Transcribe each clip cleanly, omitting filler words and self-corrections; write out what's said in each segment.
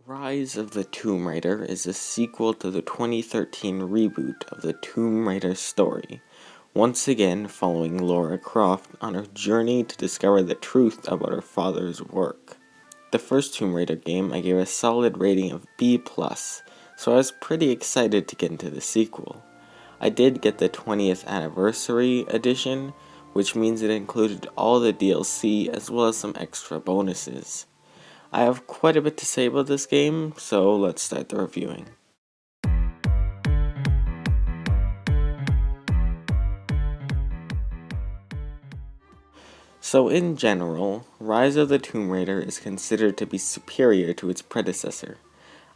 Rise of the Tomb Raider is a sequel to the 2013 reboot of the Tomb Raider story, once again following Lara Croft on her journey to discover the truth about her father's work. The first Tomb Raider game I gave a solid rating of B+, so I was pretty excited to get into the sequel. I did get the 20th anniversary edition, which means it included all the DLC as well as some extra bonuses. I have quite a bit to say about this game, so let's start the reviewing. So in general, Rise of the Tomb Raider is considered to be superior to its predecessor.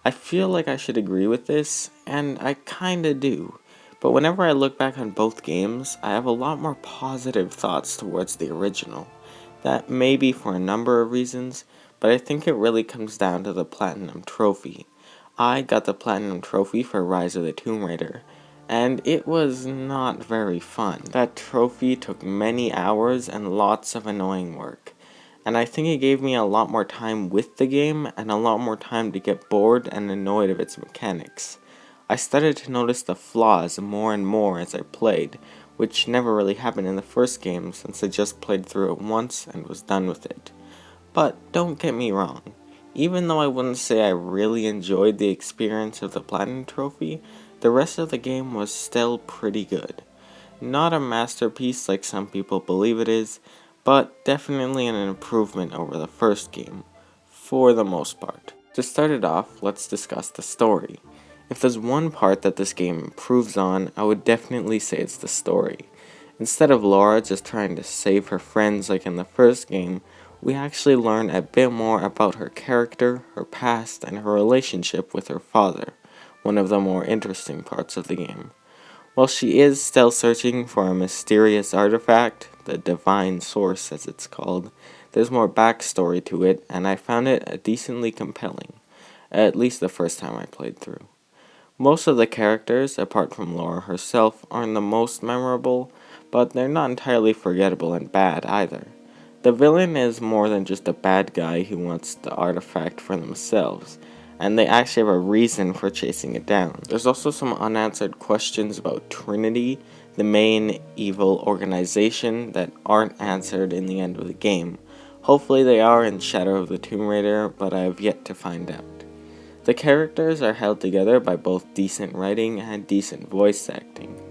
I feel like I should agree with this, and I kinda do, but whenever I look back on both games, I have a lot more positive thoughts towards the original. That may be for a number of reasons, but I think it really comes down to the Platinum Trophy. I got the Platinum Trophy for Rise of the Tomb Raider, and it was not very fun. That trophy took many hours and lots of annoying work, and I think it gave me a lot more time with the game and a lot more time to get bored and annoyed of its mechanics. I started to notice the flaws more and more as I played, which never really happened in the first game since I just played through it once and was done with it. But don't get me wrong, even though I wouldn't say I really enjoyed the experience of the Platinum Trophy, the rest of the game was still pretty good. Not a masterpiece like some people believe it is, but definitely an improvement over the first game, for the most part. To start it off, let's discuss the story. If there's one part that this game improves on, I would definitely say it's the story. Instead of Lara just trying to save her friends like in the first game, we actually learn a bit more about her character, her past, and her relationship with her father, one of the more interesting parts of the game. While she is still searching for a mysterious artifact, the Divine Source as it's called, there's more backstory to it, and I found it decently compelling, at least the first time I played through. Most of the characters, apart from Lara herself, aren't the most memorable, but they're not entirely forgettable and bad either. The villain is more than just a bad guy who wants the artifact for themselves, and they actually have a reason for chasing it down. There's also some unanswered questions about Trinity, the main evil organization, that aren't answered in the end of the game. Hopefully they are in Shadow of the Tomb Raider, but I have yet to find out. The characters are held together by both decent writing and decent voice acting.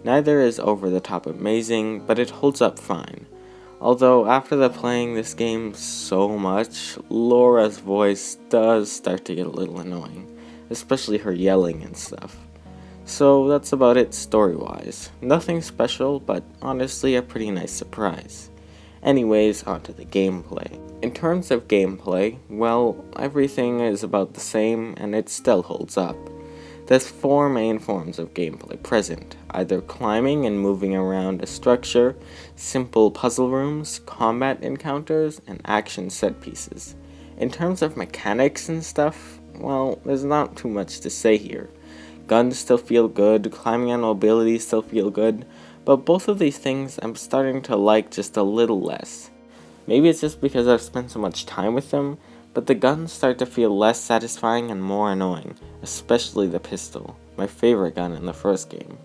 Neither is over the top amazing, but it holds up fine. Although after playing this game so much, Lara's voice does start to get a little annoying, especially her yelling and stuff. So that's about it story-wise. Nothing special, but honestly a pretty nice surprise. Anyways, onto the gameplay. In terms of gameplay, well, everything is about the same and it still holds up. There's four main forms of gameplay present, either climbing and moving around a structure, simple puzzle rooms, combat encounters, and action set pieces. In terms of mechanics and stuff, well, there's not too much to say here. Guns still feel good, climbing and mobility still feel good, but both of these things I'm starting to like just a little less. Maybe it's just because I've spent so much time with them, but the guns start to feel less satisfying and more annoying, especially the pistol, my favorite gun in the first game.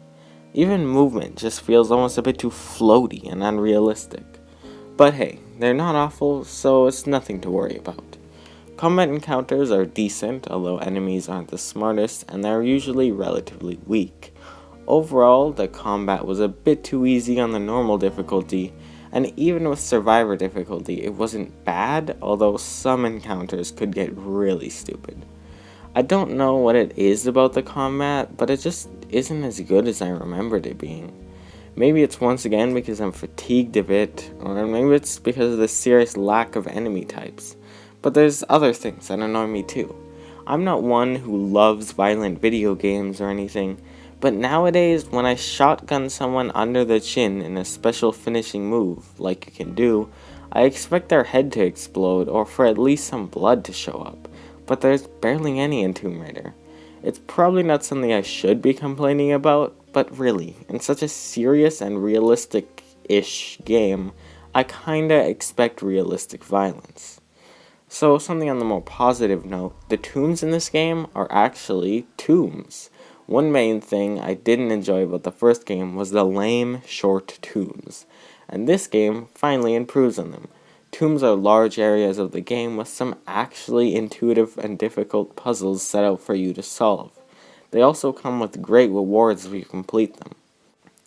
Even movement just feels almost a bit too floaty and unrealistic. But hey, they're not awful, so it's nothing to worry about. Combat encounters are decent, although enemies aren't the smartest, and they're usually relatively weak. Overall, the combat was a bit too easy on the normal difficulty, and even with survivor difficulty, it wasn't bad, although some encounters could get really stupid. I don't know what it is about the combat, but it just isn't as good as I remembered it being. Maybe it's once again because I'm fatigued of it, or maybe it's because of the serious lack of enemy types. But there's other things that annoy me too. I'm not one who loves violent video games or anything, but nowadays, when I shotgun someone under the chin in a special finishing move, like you can do, I expect their head to explode or for at least some blood to show up, but there's barely any in Tomb Raider. It's probably not something I should be complaining about, but really, in such a serious and realistic-ish game, I kinda expect realistic violence. So, something on the more positive note, the tombs in this game are actually tombs. One main thing I didn't enjoy about the first game was the lame, short tombs, and this game finally improves on them. Tombs are large areas of the game with some actually intuitive and difficult puzzles set out for you to solve. They also come with great rewards if you complete them.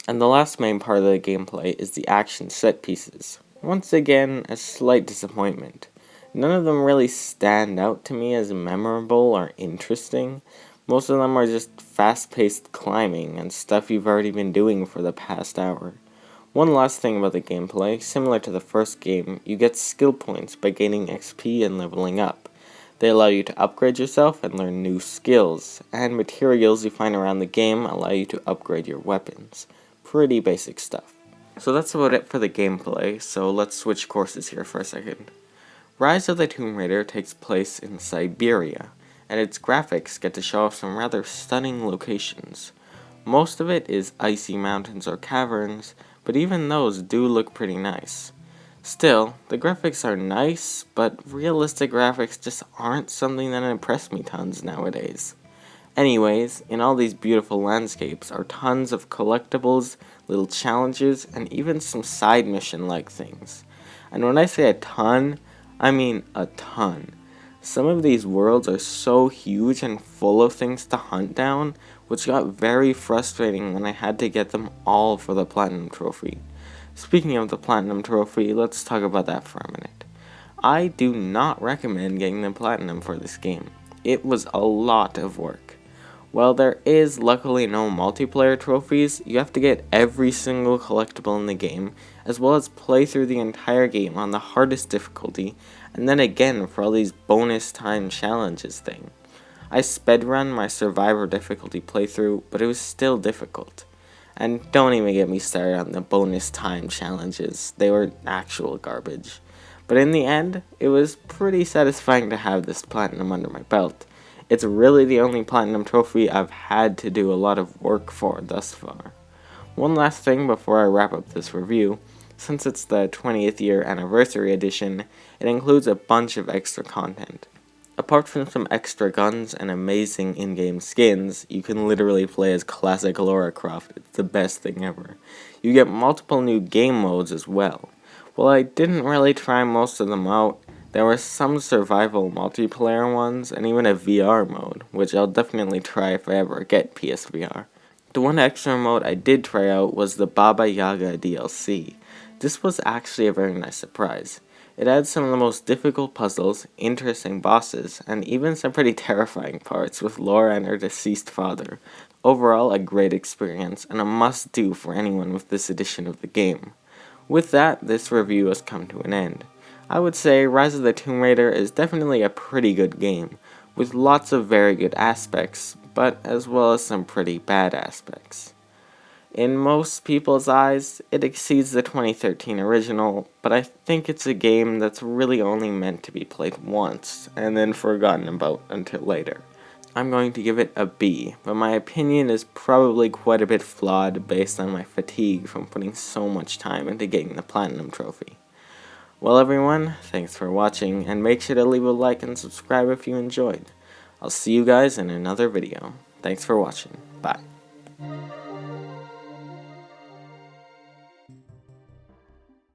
And the last main part of the gameplay is the action set pieces. Once again, a slight disappointment. None of them really stand out to me as memorable or interesting. Most of them are just fast-paced climbing and stuff you've already been doing for the past hour. One last thing about the gameplay, similar to the first game, you get skill points by gaining XP and leveling up. They allow you to upgrade yourself and learn new skills, and materials you find around the game allow you to upgrade your weapons. Pretty basic stuff. So that's about it for the gameplay, so let's switch courses here for a second. Rise of the Tomb Raider takes place in Siberia, and its graphics get to show off some rather stunning locations. Most of it is icy mountains or caverns, but even those do look pretty nice. Still, the graphics are nice, but realistic graphics just aren't something that impress me tons nowadays. Anyways, in all these beautiful landscapes are tons of collectibles, little challenges, and even some side mission-like things. And when I say a ton, I mean a ton. Some of these worlds are so huge and full of things to hunt down, which got very frustrating when I had to get them all for the Platinum Trophy. Speaking of the Platinum Trophy, let's talk about that for a minute. I do not recommend getting the Platinum for this game. It was a lot of work. While there is luckily no multiplayer trophies, you have to get every single collectible in the game, as well as play through the entire game on the hardest difficulty, and then again for all these bonus time challenges thing. I spedrun my survivor difficulty playthrough, but it was still difficult. And don't even get me started on the bonus time challenges, they were actual garbage. But in the end, it was pretty satisfying to have this platinum under my belt. It's really the only platinum trophy I've had to do a lot of work for thus far. One last thing before I wrap up this review, since it's the 20th year anniversary edition, it includes a bunch of extra content. Apart from some extra guns and amazing in-game skins, you can literally play as classic Lara Croft. It's the best thing ever. You get multiple new game modes as well. While I didn't really try most of them out, there were some survival multiplayer ones, and even a VR mode, which I'll definitely try if I ever get PSVR. The one extra mode I did try out was the Baba Yaga DLC. This was actually a very nice surprise. It adds some of the most difficult puzzles, interesting bosses, and even some pretty terrifying parts with Laura and her deceased father. Overall, a great experience, and a must-do for anyone with this edition of the game. With that, this review has come to an end. I would say Rise of the Tomb Raider is definitely a pretty good game, with lots of very good aspects, but as well as some pretty bad aspects. In most people's eyes, it exceeds the 2013 original, but I think it's a game that's really only meant to be played once, and then forgotten about until later. I'm going to give it a B, but my opinion is probably quite a bit flawed based on my fatigue from putting so much time into getting the Platinum Trophy. Well everyone, thanks for watching, and make sure to leave a like and subscribe if you enjoyed. I'll see you guys in another video. Thanks for watching.